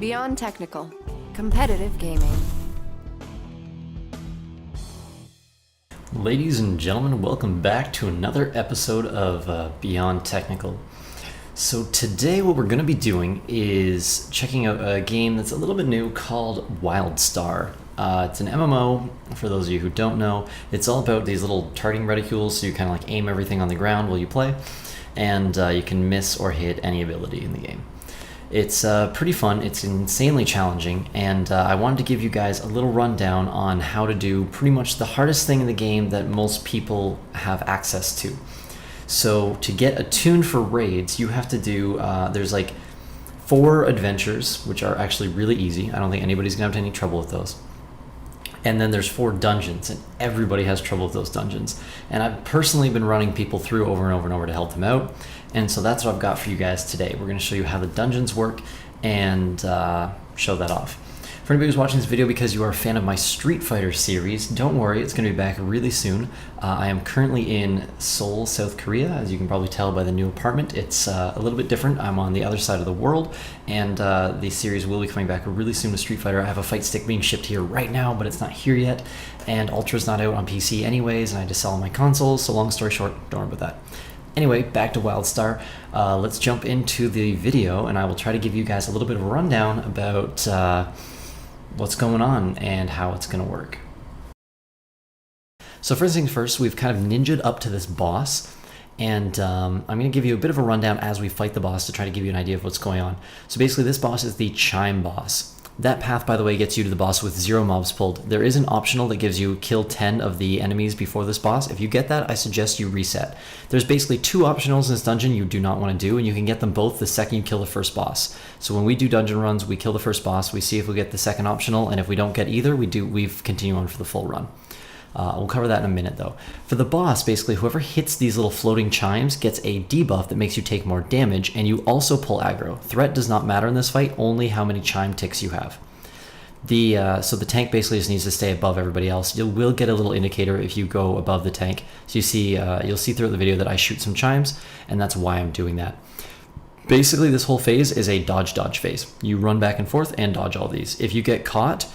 Beyond Technical. Competitive gaming. Ladies and gentlemen, welcome back to another episode of Beyond Technical. So today what we're going to be doing is checking out a game that's a little bit new called Wildstar. It's an MMO, for those of you who don't know. It's all about these little targeting reticules, so you kind of like aim everything on the ground while you play, and you can miss or hit any ability in the game. It's pretty fun, it's insanely challenging, and I wanted to give you guys a little rundown on how to do pretty much the hardest thing in the game that most people have access to. So to get attuned for raids, you have to do, there's like 4 adventures, which are actually really easy. I don't think anybody's gonna have any trouble with those. And then there's 4 dungeons, and everybody has trouble with those dungeons. And I've personally been running people through over and over and over to help them out. And so that's what I've got for you guys today. We're gonna show you how the dungeons work and show that off. For anybody who's watching this video because you are a fan of my Street Fighter series, don't worry, it's going to be back really soon. I am currently in Seoul, South Korea, as you can probably tell by the new apartment. It's a little bit different. I'm on the other side of the world, and the series will be coming back really soon with Street Fighter. I have a fight stick being shipped here right now, but it's not here yet, and Ultra's not out on PC anyways, and I just sell on my consoles, so long story short, don't worry about that. Anyway, back to Wildstar. Let's jump into the video, and I will try to give you guys a little bit of a rundown about what's going on and how it's going to work. So first things first, we've kind of ninja'd up to this boss, and I'm going to give you a bit of a rundown as we fight the boss to try to give you an idea of what's going on. So basically this boss is the Chime boss. That path, by the way, gets you to the boss with 0 mobs pulled. There is an optional that gives you kill 10 of the enemies before this boss. If you get that, I suggest you reset. There's basically 2 optionals in this dungeon you do not want to do, and you can get them both the second you kill the first boss. So when we do dungeon runs, we kill the first boss, we see if we get the second optional, and if we don't get either, we continue on for the full run. We'll cover that in a minute though. For the boss, basically whoever hits these little floating chimes gets a debuff that makes you take more damage, and you also pull aggro. Threat does not matter in this fight, only how many chime ticks you have. So the tank basically just needs to stay above everybody else. You will get a little indicator if you go above the tank. So you see, you'll see throughout the video that I shoot some chimes, and that's why I'm doing that. Basically this whole phase is a dodge phase. You run back and forth and dodge all these. If you get caught,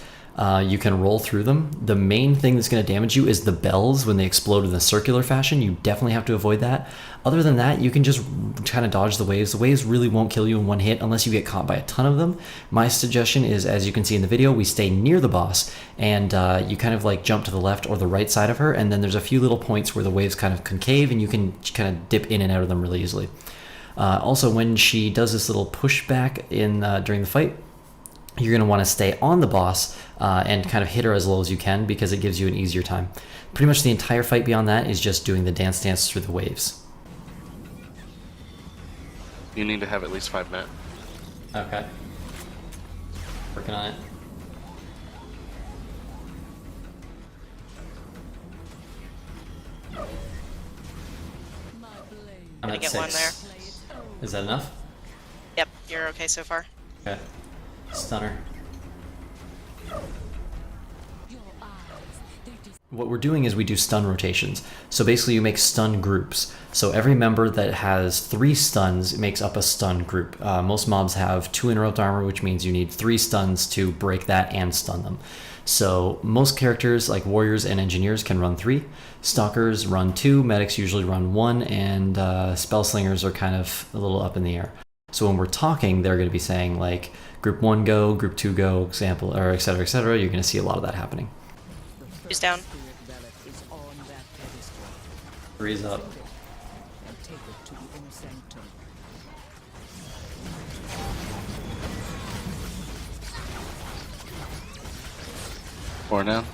you can roll through them. The main thing that's going to damage you is the bells when they explode in a circular fashion. You definitely have to avoid that. Other than that, you can just kind of dodge the waves. The waves really won't kill you in one hit unless you get caught by a ton of them. My suggestion is, as you can see in the video, we stay near the boss, and you kind of like jump to the left or the right side of her, and then there's a few little points where the waves kind of concave and you can kind of dip in and out of them really easily. Also, when she does this little pushback during the fight, you're going to want to stay on the boss and kind of hit her as low as you can, because it gives you an easier time. Pretty much the entire fight beyond that is just doing the dance through the waves. You need to have at least 5 minutes. Okay. Working on it. I'm I at get 6. one there. Is that enough? Yep, you're okay so far. Okay. Stunner. What we're doing is we do stun rotations. So basically you make stun groups. So every member that has 3 stuns makes up a stun group. Most mobs have 2 interrupt armor, which means you need 3 stuns to break that and stun them. So most characters like warriors and engineers can run 3. Stalkers run 2, medics usually run 1, and spell slingers are kind of a little up in the air. So when we're talking, they're going to be saying like group 1 go, group 2 go, example, or etc, etc. You're going to see a lot of that happening. Who's down? 3's up. Or now.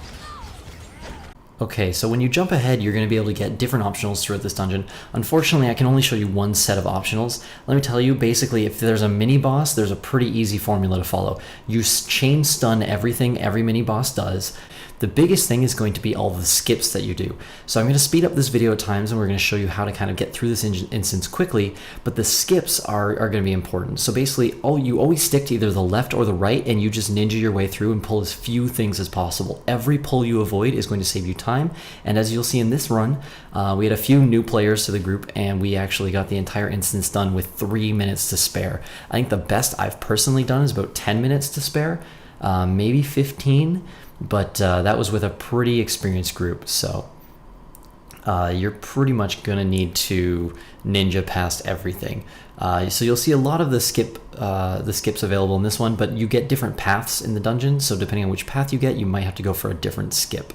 Okay, so when you jump ahead, you're going to be able to get different optionals throughout this dungeon. Unfortunately, I can only show you one set of optionals. Let me tell you, basically, if there's a mini-boss, there's a pretty easy formula to follow. You chain stun everything every mini-boss does. The biggest thing is going to be all the skips that you do. So I'm going to speed up this video at times, and we're going to show you how to kind of get through this instance quickly, but the skips are going to be important. So basically, you always stick to either the left or the right, and you just ninja your way through and pull as few things as possible. Every pull you avoid is going to save you time, and as you'll see in this run, we had a few new players to the group, and we actually got the entire instance done with 3 minutes to spare. I think the best I've personally done is about 10 minutes to spare, maybe 15, but that was with a pretty experienced group. So you're pretty much going to need to ninja past everything. So you'll see a lot of the skips available in this one, but you get different paths in the dungeon. So depending on which path you get, you might have to go for a different skip.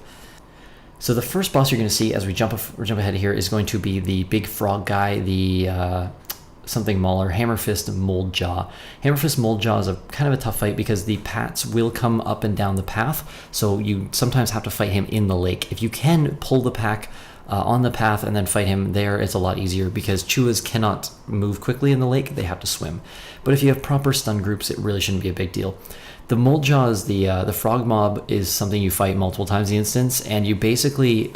So the first boss you're going to see as we jump ahead here is going to be the big frog guy, the something Mauler, Hammerfist Mold Jaw. Hammerfist Mold Jaw is a kind of a tough fight because the pats will come up and down the path, so you sometimes have to fight him in the lake. If you can pull the pack on the path and then fight him there, it's a lot easier because Chuas cannot move quickly in the lake, they have to swim. But if you have proper stun groups, it really shouldn't be a big deal. The Mold Jaw is the frog mob is something you fight multiple times in the instance, and you basically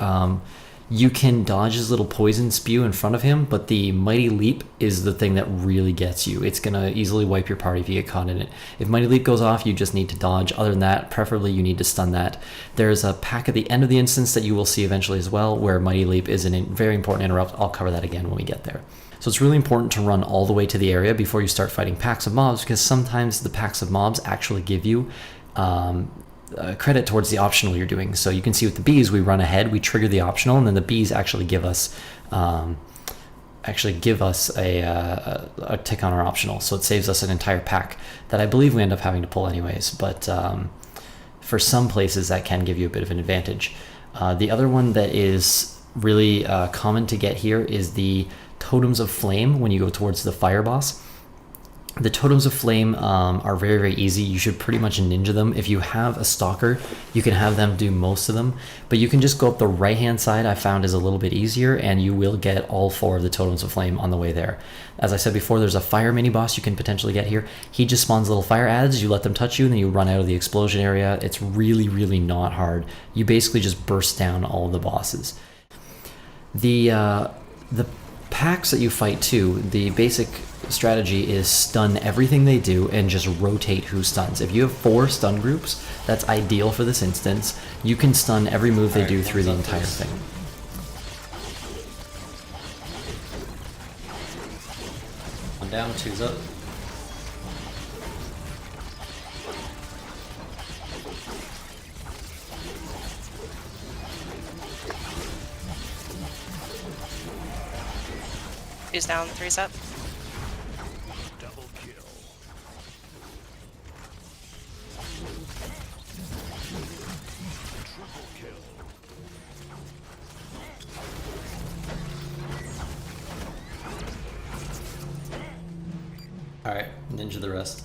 you can dodge his little poison spew in front of him, but the Mighty Leap is the thing that really gets you. It's going to easily wipe your party if you get caught in it. If Mighty Leap goes off, you just need to dodge. Other than that, preferably you need to stun that. There's a pack at the end of the instance that you will see eventually as well, where Mighty Leap is a very important interrupt. I'll cover that again when we get there. So it's really important to run all the way to the area before you start fighting packs of mobs, because sometimes the packs of mobs actually give you credit towards the optional you're doing. So you can see with the bees, we run ahead, we trigger the optional, and then the bees actually give us a tick on our optional. So it saves us an entire pack that I believe we end up having to pull anyways. But for some places, that can give you a bit of an advantage. The other one that is really common to get here is the Totems of Flame when you go towards the fire boss. The Totems of Flame are very, very easy. You should pretty much ninja them. If you have a stalker, you can have them do most of them, but you can just go up the right-hand side. I found is a little bit easier, and you will get all 4 of the Totems of Flame on the way there. As I said before, there's a fire mini-boss you can potentially get here. He just spawns little fire adds. You let them touch you, and then you run out of the explosion area. It's really, really not hard. You basically just burst down all of the bosses. The packs that you fight too, the basic strategy is stun everything they do and just rotate who stuns. If you have 4 stun groups, that's ideal for this instance. You can stun every move they do through the entire thing. One down, 2's up. Who's down? 3's up. Double kill. Triple kill. Alright, ninja the rest.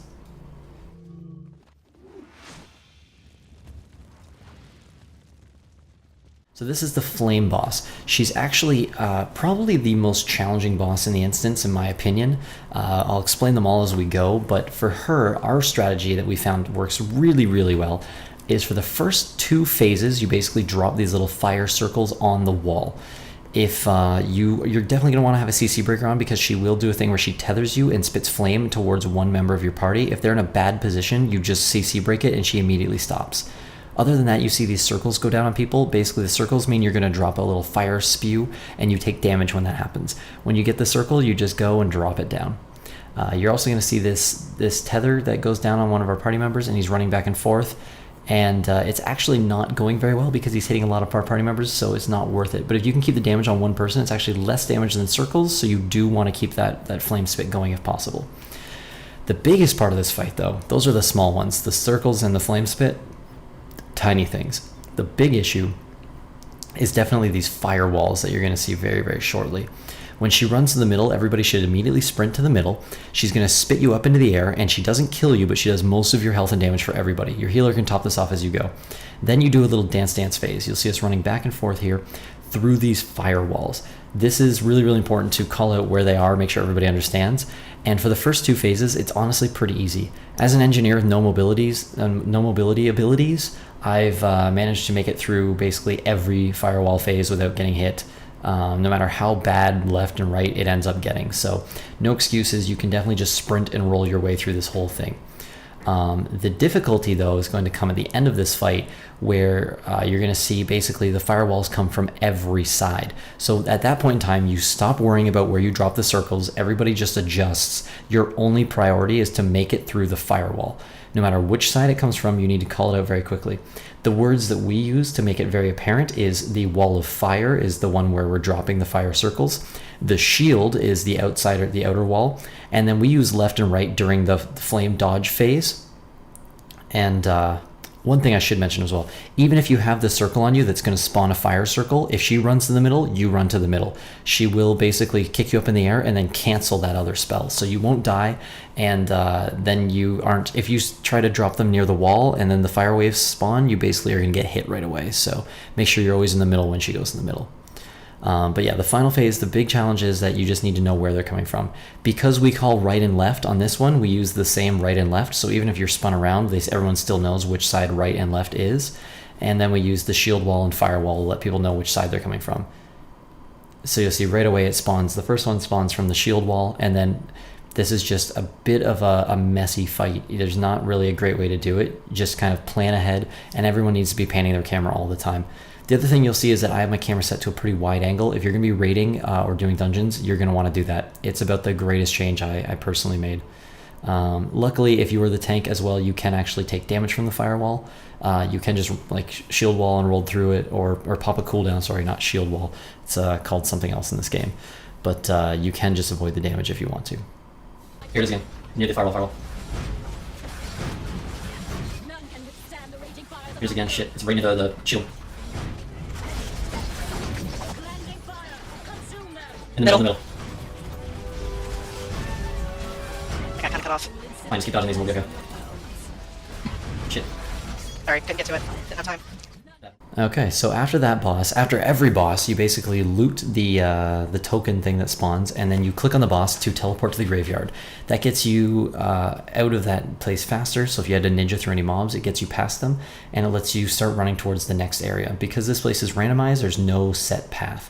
So this is the Flame boss. She's actually probably the most challenging boss in the instance, in my opinion. I'll explain them all as we go, but for her, our strategy that we found works really, really well is for the first 2 phases, you basically drop these little fire circles on the wall. If you're definitely going to want to have a CC breaker on, because she will do a thing where she tethers you and spits flame towards one member of your party. If they're in a bad position, you just CC break it and she immediately stops. Other than that, you see these circles go down on people. Basically, the circles mean you're going to drop a little fire spew, and you take damage when that happens. When you get the circle, you just go and drop it down. You're also going to see this tether that goes down on one of our party members, and he's running back and forth. And it's actually not going very well because he's hitting a lot of our party members, so it's not worth it. But if you can keep the damage on one person, it's actually less damage than circles, so you do want to keep that flame spit going if possible. The biggest part of this fight, though, those are the small ones. The circles and the flame spit, tiny things. The big issue is definitely these firewalls that you're going to see very, very shortly. When she runs to the middle, everybody should immediately sprint to the middle. She's going to spit you up into the air, and she doesn't kill you, but she does most of your health and damage for everybody. Your healer can top this off as you go. Then you do a little dance phase. You'll see us running back and forth here through these firewalls. This is really, really important to call out where they are, make sure everybody understands. And for the first 2 phases, it's honestly pretty easy. As an engineer with no mobility abilities, I've managed to make it through basically every firewall phase without getting hit, no matter how bad left and right it ends up getting. So no excuses. You can definitely just sprint and roll your way through this whole thing. The difficulty, though, is going to come at the end of this fight, where you're going to see basically the firewalls come from every side. So at that point in time, you stop worrying about where you drop the circles. Everybody just adjusts. Your only priority is to make it through the firewall. No matter which side it comes from, you need to call it out very quickly. The words that we use to make it very apparent is the wall of fire is the one where we're dropping the fire circles. The shield is the outside or the outer wall. And then we use left and right during the flame dodge phase. And one thing I should mention as well, even if you have the circle on you that's going to spawn a fire circle, if she runs to the middle, you run to the middle. She will basically kick you up in the air and then cancel that other spell. So you won't die, and then you aren't, if you try to drop them near the wall and then the fire waves spawn, you basically are going to get hit right away. So make sure you're always in the middle when she goes in the middle. But yeah, the final phase, the big challenge is that you just need to know where they're coming from. Because we call right and left on this one, we use the same right and left. So even if you're spun around, everyone still knows which side right and left is. And then we use the shield wall and firewall to let people know which side they're coming from. So you'll see right away it spawns. The first one spawns from the shield wall, and then this is just a bit of a messy fight. There's not really a great way to do it. Just kind of plan ahead, and everyone needs to be panning their camera all the time. The other thing you'll see is that I have my camera set to a pretty wide angle. If you're going to be raiding or doing dungeons, you're going to want to do that. It's about the greatest change I personally made. Luckily, if you were the tank as well, you can actually take damage from the firewall. You can just like shield wall and roll through it, or pop a cooldown. Sorry, not shield wall. It's called something else in this game. But you can just avoid the damage if you want to. Here it is again, near the firewall. Here's again, shit, it's right near the shield. In the middle. I got kind of cut off. Fine, just keep dodging these and we'll go. Shit. Sorry, couldn't get to it. Didn't have time. Okay, so after that boss, after every boss, you basically loot the token thing that spawns, and then you click on the boss to teleport to the graveyard. That gets you out of that place faster, so if you had to ninja through any mobs, it gets you past them, and it lets you start running towards the next area. Because this place is randomized, there's no set path.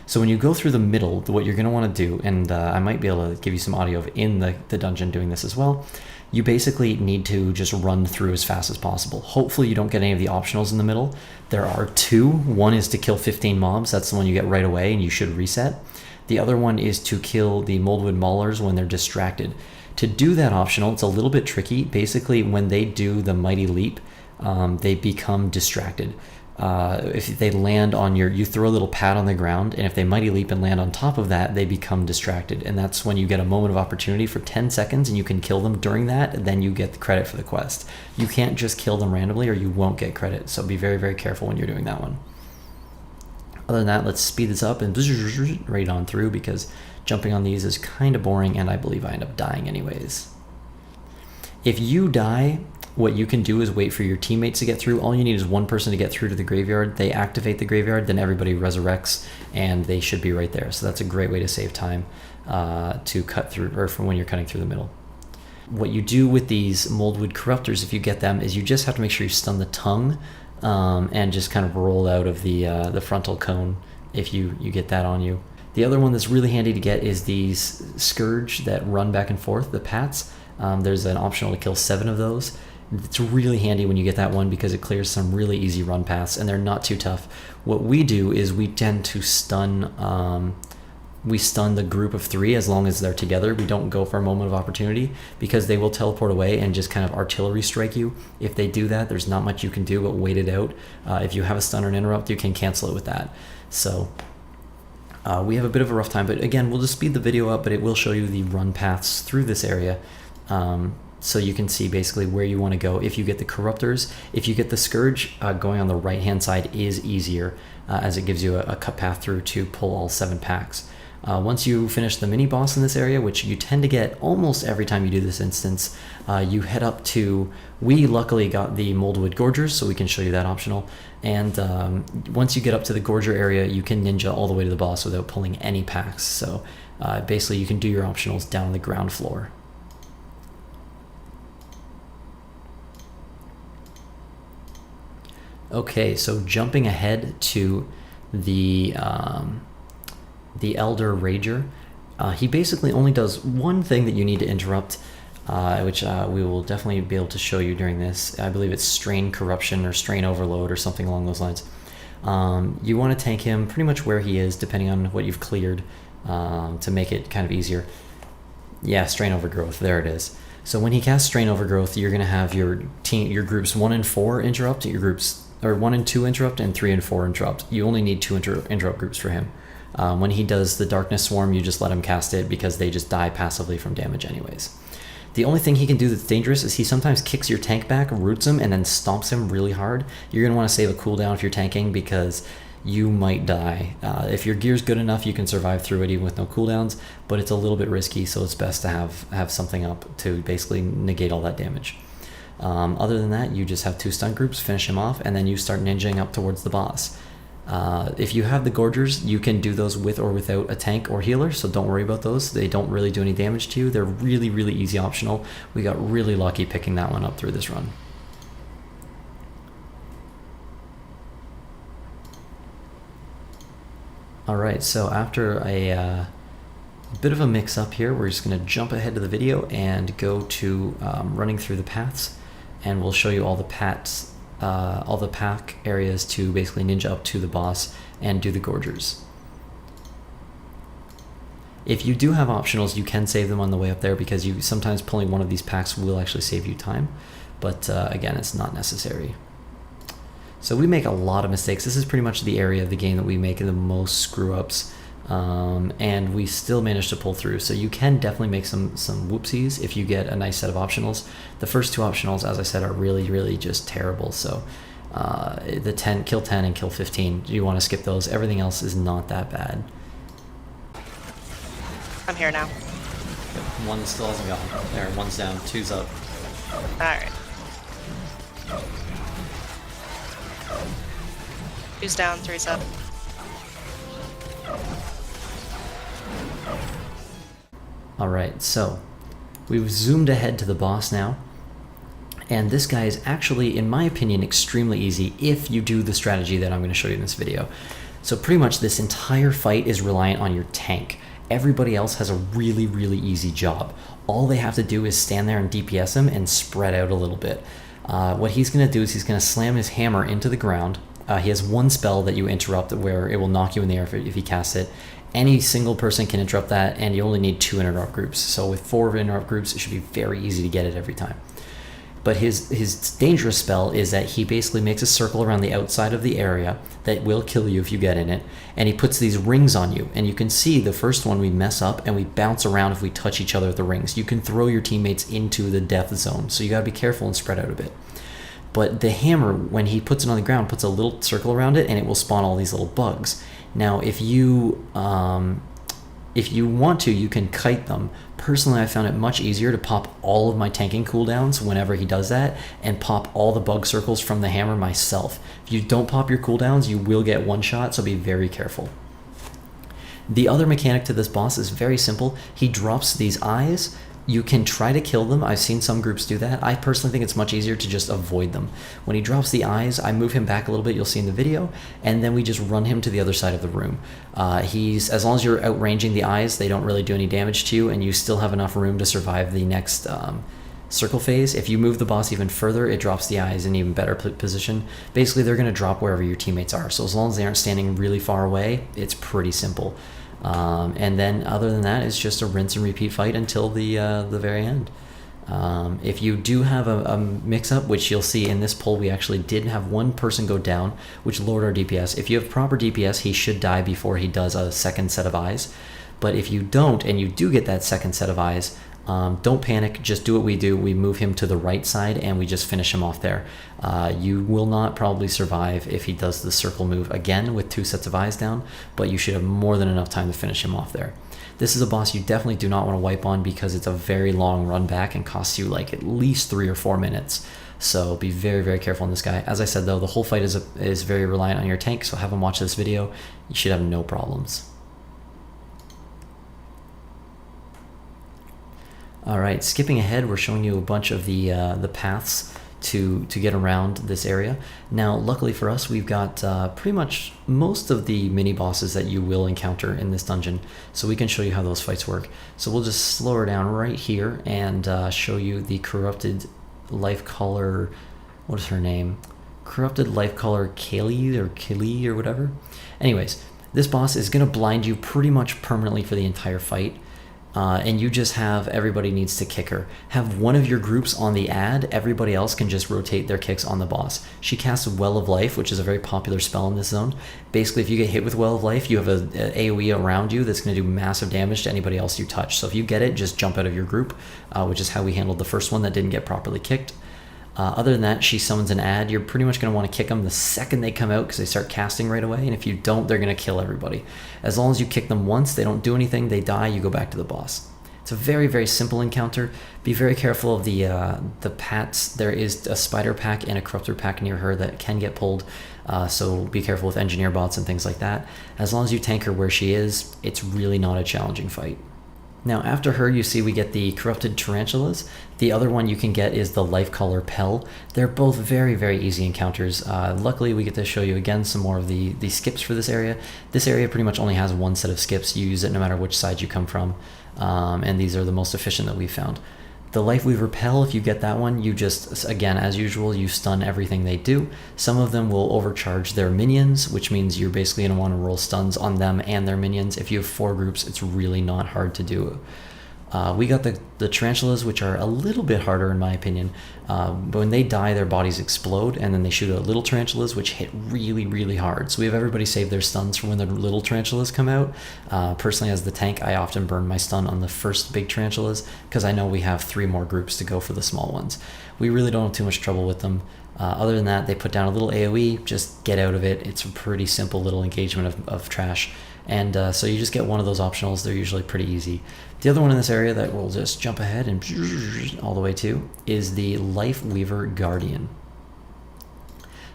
So when you go through the middle, what you're going to want to do, and I might be able to give you some audio of in the dungeon doing this as well, you basically need to just run through as fast as possible. Hopefully you don't get any of the optionals in the middle. There are 2. One is to kill 15 mobs. That's the one you get right away and you should reset. The other one is to kill the Moldwood Maulers when they're distracted. To do that optional, it's a little bit tricky. Basically, when they do the Mighty Leap, they become distracted. If they land on you throw a little pad on the ground, and if they Mighty Leap and land on top of that, they become distracted, and that's when you get a moment of opportunity for 10 seconds and you can kill them during that, and then you get the credit for the quest. You can't just kill them randomly or you won't get credit, so be very, very careful when you're doing that one. Other than that, let's speed this up and right on through, because jumping on these is kind of boring, and I believe I end up dying anyways. If you die, what you can do is wait for your teammates to get through. All you need is one person to get through to the graveyard. They activate the graveyard, then everybody resurrects, and they should be right there. So that's a great way to save time to cut through, or from when you're cutting through the middle. What you do with these Moldwood Corruptors, if you get them, is you just have to make sure you stun the tongue and just kind of roll out of the frontal cone if you get that on you. The other one that's really handy to get is these Scourge that run back and forth, the Pats. There's an optional to kill 7 of those. It's really handy when you get that one because it clears some really easy run paths, and they're not too tough. What we do is we tend to stun the group of 3 as long as they're together. We don't go for a moment of opportunity because they will teleport away and just kind of artillery strike you. If they do that, there's not much you can do but wait it out. If you have a stun or an interrupt, you can cancel it with that. So we have a bit of a rough time, but again, we'll just speed the video up, but it will show you the run paths through this area. So you can see basically where you want to go. If you get the Corruptors, if you get the Scourge, going on the right hand side is easier as it gives you a cut path through to pull all 7 packs. Once you finish the mini boss in this area, which you tend to get almost every time you do this instance, you head up to, we luckily got the Moldwood Gorgers, so we can show you that optional. And once you get up to the Gorger area, you can ninja all the way to the boss without pulling any packs. So basically you can do your optionals down on the ground floor. Okay, so jumping ahead to the Elder Rager, he basically only does one thing that you need to interrupt, which we will definitely be able to show you during this. I believe it's Strain Corruption or Strain Overload or something along those lines. You want to tank him pretty much where he is, depending on what you've cleared, to make it kind of easier. Yeah, Strain Overgrowth, there it is. So when he casts Strain Overgrowth, you're going to have your groups 1 and 4 interrupt, your groups, or 1 and 2 interrupt, and 3 and 4 interrupt. You only need 2 interrupt groups for him. When he does the Darkness Swarm, you just let him cast it because they just die passively from damage anyways. The only thing he can do that's dangerous is he sometimes kicks your tank back, roots him, and then stomps him really hard. You're going to want to save a cooldown if you're tanking because you might die. If your gear's good enough, you can survive through it even with no cooldowns, but it's a little bit risky, so it's best to have something up to basically negate all that damage. Other than that, you just have 2 stun groups, finish him off, and then you start ninjaing up towards the boss. If you have the Gorgers, you can do those with or without a tank or healer, so don't worry about those. They don't really do any damage to you. They're really, really easy optional. We got really lucky picking that one up through this run. Alright, so after a bit of a mix-up here, we're just going to jump ahead to the video and go to running through the paths, and we'll show you all the pack areas to basically ninja up to the boss and do the Gorgers. If you do have optionals, you can save them on the way up there because sometimes pulling one of these packs will actually save you time, but again, it's not necessary. So we make a lot of mistakes. This is pretty much the area of the game that we make the most screw-ups, and we still manage to pull through. So you can definitely make some whoopsies if you get a nice set of optionals. The first 2 optionals, as I said, are really, really just terrible. So the kill 10 and kill 15, you want to skip those. Everything else is not that bad. I'm here now. One still hasn't gone. There, 1's down, 2's up. Alright. 2's down, 3's up. Alright, so we've zoomed ahead to the boss now, and this guy is actually, in my opinion, extremely easy if you do the strategy that I'm going to show you in this video. So pretty much this entire fight is reliant on your tank. Everybody else has a really, really easy job. All they have to do is stand there and DPS him and spread out a little bit. What he's going to do is he's going to slam his hammer into the ground. He has 1 spell that you interrupt where it will knock you in the air if he casts it. Any single person can interrupt that, and you only need 2 interrupt groups. So with 4 interrupt groups, it should be very easy to get it every time. But his dangerous spell is that he basically makes a circle around the outside of the area that will kill you if you get in it, and he puts these rings on you. And you can see the first one we mess up, and we bounce around if we touch each other with the rings. You can throw your teammates into the death zone, so you gotta be careful and spread out a bit. But the hammer, when he puts it on the ground, puts a little circle around it, and it will spawn all these little bugs. Now, if you want to, you can kite them. Personally, I found it much easier to pop all of my tanking cooldowns whenever he does that, and pop all the bug circles from the hammer myself. If you don't pop your cooldowns, you will get 1 shot, so be very careful. The other mechanic to this boss is very simple. He drops these eyes. You can try to kill them. I've seen some groups do that. I personally think it's much easier to just avoid them. When he drops the eyes, I move him back a little bit, you'll see in the video, and then we just run him to the other side of the room. As long as you're outranging the eyes, they don't really do any damage to you, and you still have enough room to survive the next circle phase. If you move the boss even further, it drops the eyes in an even better position. Basically, they're going to drop wherever your teammates are, so as long as they aren't standing really far away, it's pretty simple. And then other than that, it's just a rinse and repeat fight until the very end. If you do have a mix-up, which you'll see in this pull, we actually did have 1 person go down, which lowered our DPS. If you have proper DPS, he should die before he does a second set of eyes. But if you don't, and you do get that second set of eyes, Don't panic, just do what we do. We move him to the right side and we just finish him off there. You will not probably survive if he does the circle move again with 2 sets of eyes down, but you should have more than enough time to finish him off there. This is a boss you definitely do not want to wipe on because it's a very long run back and costs you like at least 3 or 4 minutes. So be very, very careful on this guy. As I said though, the whole fight is very reliant on your tank, so have him watch this video. You should have no problems. Alright, skipping ahead, we're showing you a bunch of the paths to get around this area. Now, luckily for us, we've got pretty much most of the mini-bosses that you will encounter in this dungeon, so we can show you how those fights work. So we'll just slow her down right here and show you the Corrupted Life Color, what is her name? Corrupted Life Color Kaylee or whatever. Anyways, this boss is going to blind you pretty much permanently for the entire fight. And you just have, everybody needs to kick her. Have one of your groups on the ad, everybody else can just rotate their kicks on the boss. She casts Well of Life, which is a very popular spell in this zone. Basically, if you get hit with Well of Life, you have an AoE around you that's going to do massive damage to anybody else you touch. So if you get it, just jump out of your group, which is how we handled the first one that didn't get properly kicked. Other than that, she summons an ad. You're pretty much going to want to kick them the second they come out because they start casting right away. And if you don't, they're going to kill everybody. As long as you kick them once, they don't do anything, they die, you go back to the boss. It's a very, very simple encounter. Be very careful of the pats. There is a spider pack and a corruptor pack near her that can get pulled. So be careful with engineer bots and things like that. As long as you tank her where she is, it's really not a challenging fight. Now after her, you see we get the Corrupted Tarantulas. The other one you can get is the Life Color Pell. They're both very, very easy encounters. Luckily, we get to show you again some more of the skips for this area. This area pretty much only has one set of skips. You use it no matter which side you come from. And these are the most efficient that we've found. The Life Weaver Pell, if you get that one, you just, again, as usual, you stun everything they do. Some of them will overcharge their minions, which means you're basically going to want to roll stuns on them and their minions. If you have 4 groups, it's really not hard to do. We got the tarantulas, which are a little bit harder in my opinion. But when they die, their bodies explode, and then they shoot at little tarantulas, which hit really, really hard. So we have everybody save their stuns for when the little tarantulas come out. Personally, as the tank, I often burn my stun on the first big tarantulas, because I know we have 3 more groups to go for the small ones. We really don't have too much trouble with them. Other than that, they put down a little AoE, just get out of it. It's a pretty simple little engagement of trash. And so you just get one of those optionals. They're usually pretty easy. The other one in this area that we'll just jump ahead and all the way to is the Life Weaver Guardian.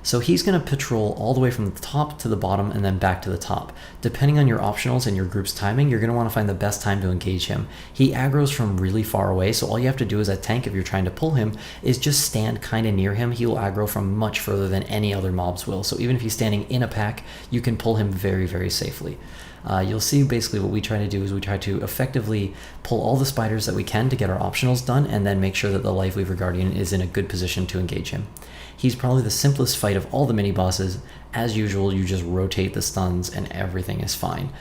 So he's going to patrol all the way from the top to the bottom and then back to the top. Depending on your optionals and your group's timing, you're going to want to find the best time to engage him. He aggroes from really far away, so all you have to do as a tank, if you're trying to pull him, is just stand kind of near him. He will aggro from much further than any other mobs will. So even if he's standing in a pack, you can pull him very, very safely. You'll see basically what we try to do is we try to effectively pull all the spiders that we can to get our optionals done, and then make sure that the Life Weaver Guardian is in a good position to engage him. He's probably the simplest fight of all the mini bosses. As usual, you just rotate the stuns and everything is fine.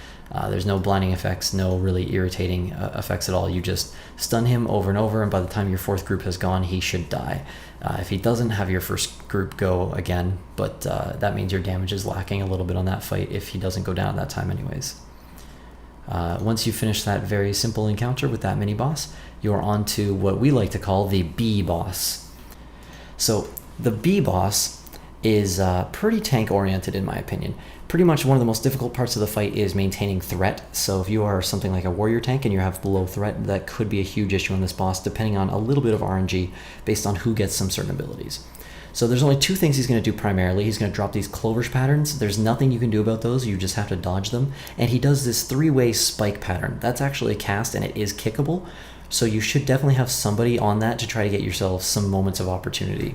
There's no blinding effects, no really irritating effects at all. You just stun him over and over, and by the time your 4th group has gone, he should die. If he doesn't, have your first group go again, but that means your damage is lacking a little bit on that fight if he doesn't go down at that time anyways. Once you finish that very simple encounter with that mini boss, you're on to what we like to call the B boss. So the B boss is pretty tank oriented in my opinion. Pretty much one of the most difficult parts of the fight is maintaining threat. So if you are something like a warrior tank and you have low threat, that could be a huge issue on this boss, depending on a little bit of RNG based on who gets some certain abilities. So there's only 2 things he's going to do primarily. He's going to drop these clovers patterns. There's nothing you can do about those. You just have to dodge them. And he does this 3-way spike pattern. That's actually a cast and it is kickable. So you should definitely have somebody on that to try to get yourself some moments of opportunity.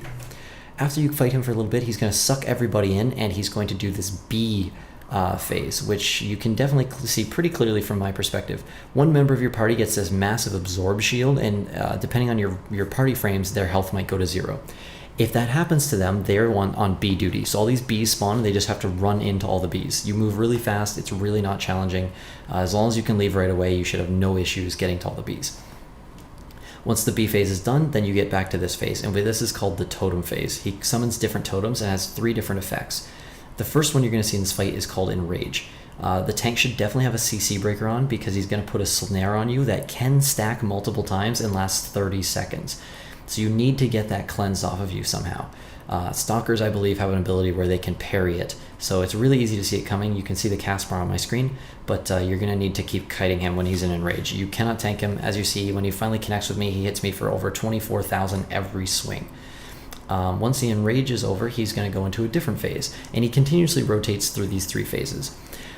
After you fight him for a little bit, he's going to suck everybody in, and he's going to do this B phase, which you can definitely see pretty clearly from my perspective. One member of your party gets this massive absorb shield, and depending on your party frames, their health might go to 0. If that happens to them, they're on B duty. So all these bees spawn, and they just have to run into all the bees. You move really fast. It's really not challenging. As long as you can leave right away, you should have no issues getting to all the bees. Once the B phase is done, then you get back to this phase, and this is called the totem phase. He summons different totems and has 3 different effects. The first one you're going to see in this fight is called Enrage. The tank should definitely have a CC breaker on because he's going to put a snare on you that can stack multiple times and last 30 seconds. So you need to get that cleansed off of you somehow. Stalkers, I believe, have an ability where they can parry it. So it's really easy to see it coming. You can see the cast bar on my screen, but you're going to need to keep kiting him when he's in enrage. You cannot tank him. As you see, when he finally connects with me, he hits me for over 24,000 every swing. Once the enrage is over, he's going to go into a different phase, and he continuously rotates through these 3 phases.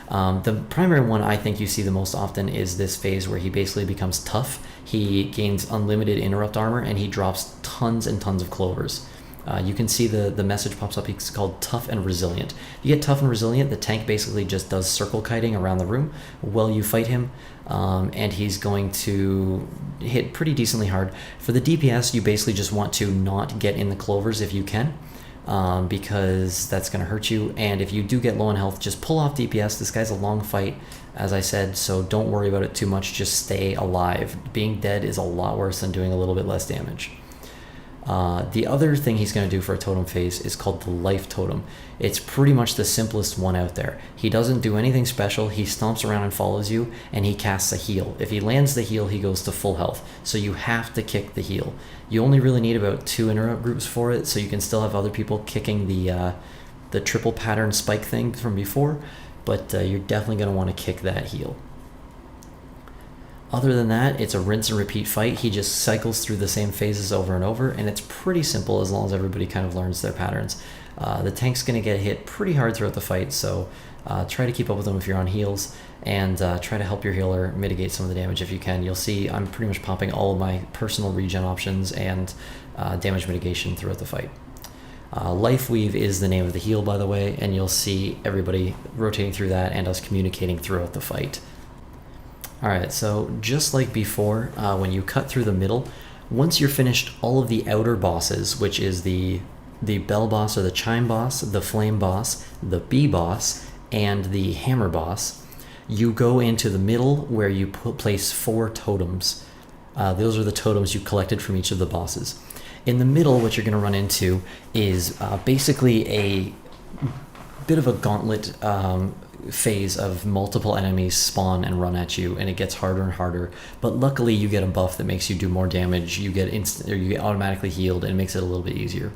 The primary one I think you see the most often is this phase where he basically becomes tough. He gains unlimited interrupt armor, and he drops tons and tons of clovers. You can see the message pops up. It's called Tough and Resilient. If you get Tough and Resilient, the tank basically just does circle kiting around the room while you fight him, and he's going to hit pretty decently hard. For the DPS, you basically just want to not get in the clovers if you can, because that's going to hurt you. And if you do get low on health, just pull off DPS. This guy's a long fight, as I said, so don't worry about it too much. Just stay alive. Being dead is a lot worse than doing a little bit less damage. The other thing he's going to do for a totem phase is called the Life Totem. It's pretty much the simplest one out there. He doesn't do anything special. He stomps around and follows you, and he casts a heal. If he lands the heal, he goes to full health, so you have to kick the heal. You only really need about 2 interrupt groups for it, so you can still have other people kicking the triple pattern spike thing from before, but you're definitely going to want to kick that heal. Other than that, it's a rinse and repeat fight. He just cycles through the same phases over and over, and it's pretty simple as long as everybody kind of learns their patterns. The tank's going to get hit pretty hard throughout the fight, so try to keep up with him if you're on heals, and try to help your healer mitigate some of the damage if you can. You'll see I'm pretty much popping all of my personal regen options and damage mitigation throughout the fight. Life Weave is the name of the heal, by the way, and you'll see everybody rotating through that and us communicating throughout the fight. Alright, so just like before, when you cut through the middle, once you're finished all of the outer bosses, which is the bell boss or the chime boss, the flame boss, the bee boss, and the hammer boss, you go into the middle where you place 4 totems. Those are the totems you collected from each of the bosses. In the middle, what you're going to run into is basically a bit of a gauntlet phase of multiple enemies spawn and run at you, and it gets harder and harder, but luckily you get a buff that makes you do more damage. You get you get automatically healed, and it makes it a little bit easier.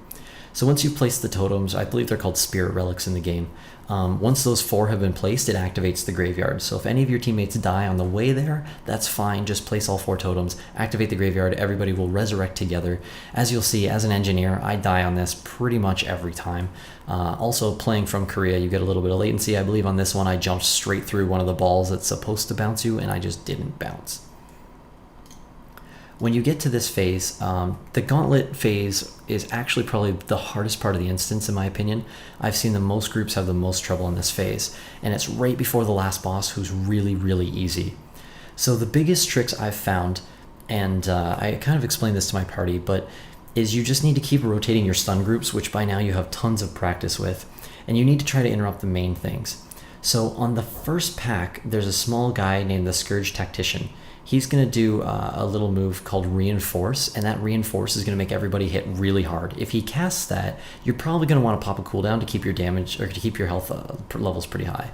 So once you place the totems, I believe they're called spirit relics in the game, once those 4 have been placed, it activates the graveyard. So if any of your teammates die on the way there, that's fine. Just place all 4 totems, activate the graveyard, everybody will resurrect together. As you'll see, as an engineer, I die on this pretty much every time. Also, playing from Korea, you get a little bit of latency. I believe on this one I jumped straight through one of the balls that's supposed to bounce you, and I just didn't bounce. When you get to this phase, the gauntlet phase is actually probably the hardest part of the instance, in my opinion. I've seen the most groups have the most trouble in this phase, and it's right before the last boss, who's really, really easy. So the biggest tricks I've found, and I kind of explained this to my party, but is you just need to keep rotating your stun groups, which by now you have tons of practice with, and you need to try to interrupt the main things. So on the first pack, there's a small guy named the Scourge Tactician. He's going to do a little move called Reinforce, and that Reinforce is going to make everybody hit really hard. If he casts that, you're probably going to want to pop a cooldown to keep your damage, or to keep your health levels pretty high.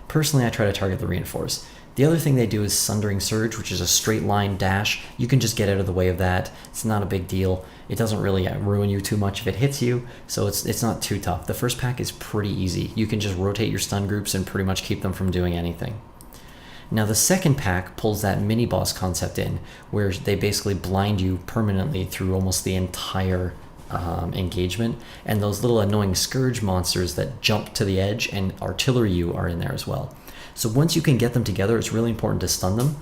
Personally, I try to target the Reinforce. The other thing they do is Sundering Surge, which is a straight line dash. You can just get out of the way of that. It's not a big deal. It doesn't really ruin you too much if it hits you, so it's not too tough. The first pack is pretty easy. You can just rotate your stun groups and pretty much keep them from doing anything. Now the second pack pulls that mini-boss concept in, where they basically blind you permanently through almost the entire engagement, and those little annoying Scourge monsters that jump to the edge and artillery you are in there as well. So once you can get them together, it's really important to stun them.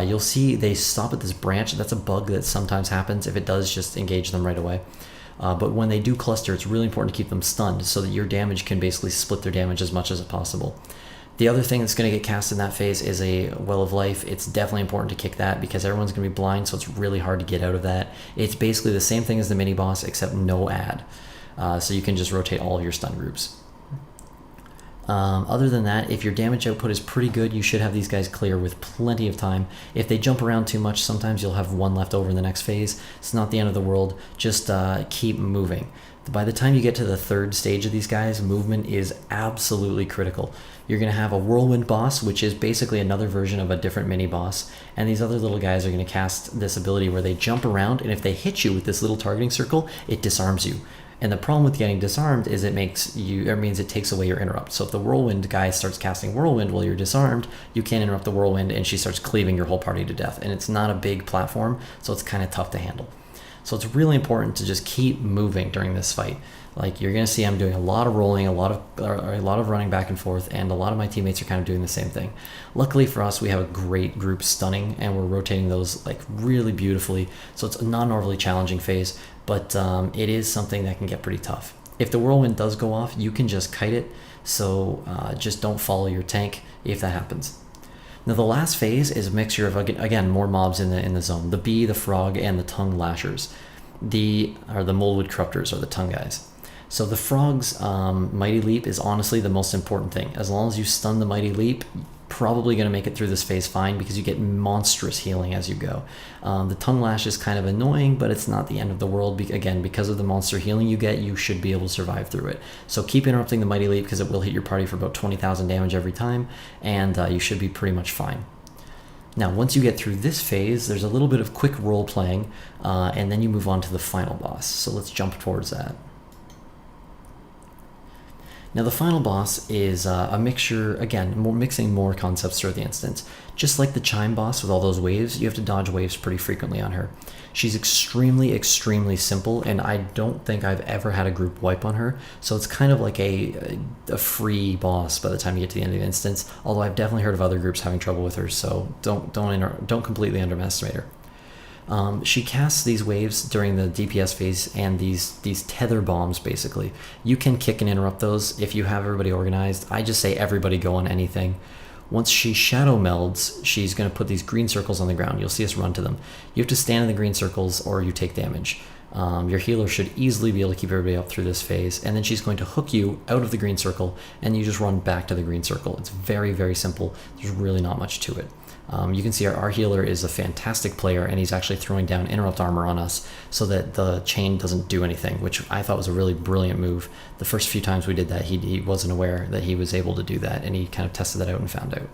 You'll see they stop at this branch. That's a bug that sometimes happens. If it does, just engage them right away. But when they do cluster, it's really important to keep them stunned so that your damage can basically split their damage as much as possible. The other thing that's going to get cast in that phase is a Well of Life. It's definitely important to kick that because everyone's going to be blind, so it's really hard to get out of that. It's basically the same thing as the mini-boss, except no add. So you can just rotate all of your stun groups. Other than that, if your damage output is pretty good, you should have these guys clear with plenty of time. If they jump around too much, sometimes you'll have one left over in the next phase. It's not the end of the world. Just keep moving. By the time you get to the third stage of these guys, movement is absolutely critical. You're going to have a whirlwind boss, which is basically another version of a different mini boss, and these other little guys are going to cast this ability where they jump around, and if they hit you with this little targeting circle, it disarms you. And the problem with getting disarmed is it means it takes away your interrupt. So if the whirlwind guy starts casting whirlwind while you're disarmed, you can't interrupt the whirlwind, and she starts cleaving your whole party to death. And it's not a big platform, so it's kind of tough to handle. So it's really important to just keep moving during this fight. Like, you're gonna see I'm doing a lot of rolling, a lot of running back and forth, and a lot of my teammates are kind of doing the same thing. Luckily for us, we have a great group stunning, and we're rotating those like really beautifully. So it's not an overly challenging phase, but it is something that can get pretty tough. If the whirlwind does go off, you can just kite it. So just don't follow your tank if that happens. Now the last phase is a mixture of, again, more mobs in the zone. The bee, the frog, and the tongue lashers. The moldwood corruptors are the tongue guys. So the frog's mighty leap is honestly the most important thing. As long as you stun the mighty leap, probably going to make it through this phase fine because you get monstrous healing as you go. The tongue lash is kind of annoying, but it's not the end of the world. Again, because of the monster healing you get, you should be able to survive through it. So keep interrupting the mighty leap because it will hit your party for about 20,000 damage every time, and you should be pretty much fine. Now, once you get through this phase, there's a little bit of quick role playing, and then you move on to the final boss. So let's jump towards that. Now the final boss is a mixture, again, mixing more concepts throughout the instance. Just like the Chime boss with all those waves, you have to dodge waves pretty frequently on her. She's extremely, extremely simple, and I don't think I've ever had a group wipe on her, so it's kind of like a free boss by the time you get to the end of the instance, although I've definitely heard of other groups having trouble with her, so don't completely underestimate her. She casts these waves during the DPS phase and these tether bombs, basically. You can kick and interrupt those if you have everybody organized. I just say everybody go on anything. Once she shadow melds, she's going to put these green circles on the ground. You'll see us run to them. You have to stand in the green circles or you take damage. Your healer should easily be able to keep everybody up through this phase, and then she's going to hook you out of the green circle and you just run back to the green circle. It's very, very simple. There's really not much to it. You can see our healer is a fantastic player, and he's actually throwing down interrupt armor on us so that the chain doesn't do anything, which I thought was a really brilliant move. The first few times we did that, he wasn't aware that he was able to do that, and he kind of tested that out and found out.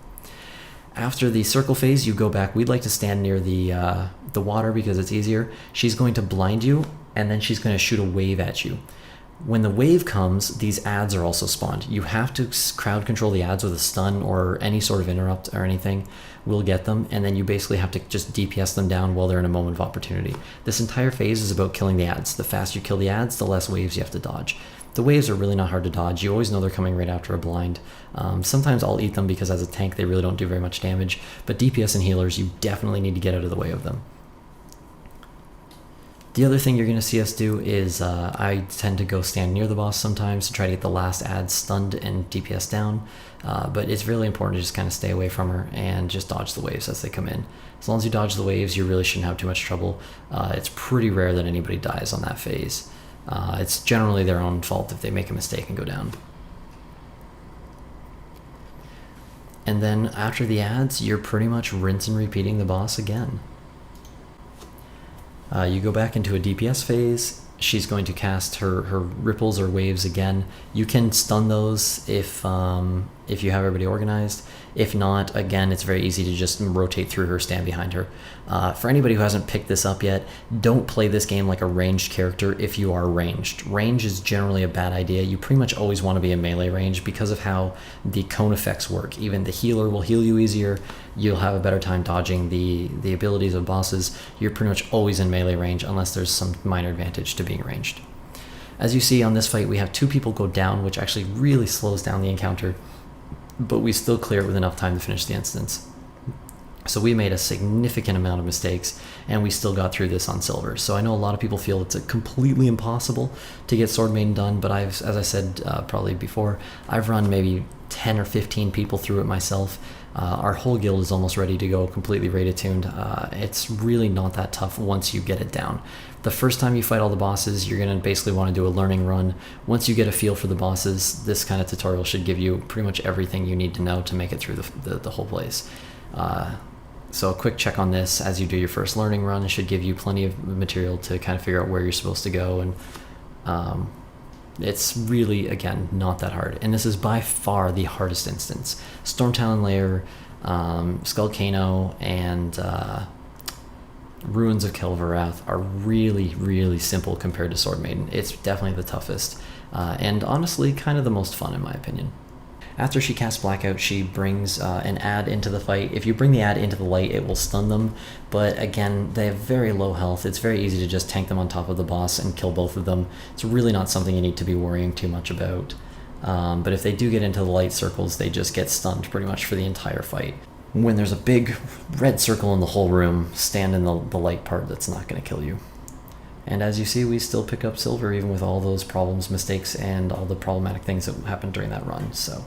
After the circle phase, you go back. We'd like to stand near the water because it's easier. She's going to blind you, and then she's going to shoot a wave at you. When the wave comes, these ads are also spawned. You have to crowd control the ads with a stun or any sort of interrupt or anything. We'll get them, and then you basically have to just DPS them down while they're in a moment of opportunity. This entire phase is about killing the ads. The faster you kill the ads, the less waves you have to dodge. The waves are really not hard to dodge. You always know they're coming right after a blind. Sometimes I'll eat them because as a tank they really don't do very much damage, but DPS and healers, you definitely need to get out of the way of them. The other thing you're going to see us do is I tend to go stand near the boss sometimes to try to get the last ad stunned and DPS down, but it's really important to just kind of stay away from her and just dodge the waves as they come in. As long as you dodge the waves, you really shouldn't have too much trouble. It's pretty rare that anybody dies on that phase. It's generally their own fault if they make a mistake and go down. And then after the ads, you're pretty much rinse and repeating the boss again. You go back into a DPS phase. She's going to cast her ripples or waves again. You can stun those if you have everybody organized. If not, again, it's very easy to just rotate through her, stand behind her. For anybody who hasn't picked this up yet, don't play this game like a ranged character if you are ranged. Range is generally a bad idea. You pretty much always want to be in melee range because of how the cone effects work. Even the healer will heal you easier. You'll have a better time dodging the abilities of bosses. You're pretty much always in melee range unless there's some minor advantage to being ranged. As you see on this fight, we have 2 people go down, which actually really slows down the encounter, but we still clear it with enough time to finish the instance. So we made a significant amount of mistakes, and we still got through this on silver. So I know a lot of people feel it's completely impossible to get Swordmaiden done, but as I said probably before, I've run maybe 10 or 15 people through it myself. Our whole guild is almost ready to go, completely raid tuned. It's really not that tough once you get it down. The first time you fight all the bosses, you're going to basically want to do a learning run. Once you get a feel for the bosses, this kind of tutorial should give you pretty much everything you need to know to make it through the whole place. So a quick check on this as you do your first learning run should give you plenty of material to kind of figure out where you're supposed to go, and it's really, again, not that hard. And this is by far the hardest instance. Stormtalon Lair, Skullcano, and Ruins of Kelvarath are really, really simple compared to Swordmaiden. It's definitely the toughest, and honestly kind of the most fun in my opinion. After she casts Blackout, she brings an ad into the fight. If you bring the ad into the light, it will stun them, but again, they have very low health. It's very easy to just tank them on top of the boss and kill both of them. It's really not something you need to be worrying too much about. But if they do get into the light circles, they just get stunned pretty much for the entire fight. When there's a big red circle in the whole room, stand in the light part. That's not going to kill you. And as you see, we still pick up silver even with all those problems, mistakes, and all the problematic things that happened during that run. So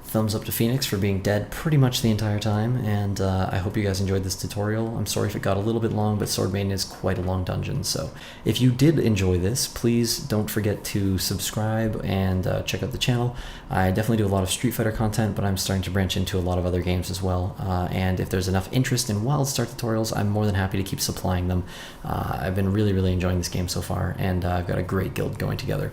thumbs up to Phoenix for being dead pretty much the entire time, and I hope you guys enjoyed this tutorial. I'm sorry if it got a little bit long, but Swordmaiden is quite a long dungeon, so if you did enjoy this, please don't forget to subscribe and check out the channel. I definitely do a lot of Street Fighter content, but I'm starting to branch into a lot of other games as well, and if there's enough interest in Wildstar tutorials, I'm more than happy to keep supplying them. I've been really, really enjoying this game so far, and I've got a great guild going together.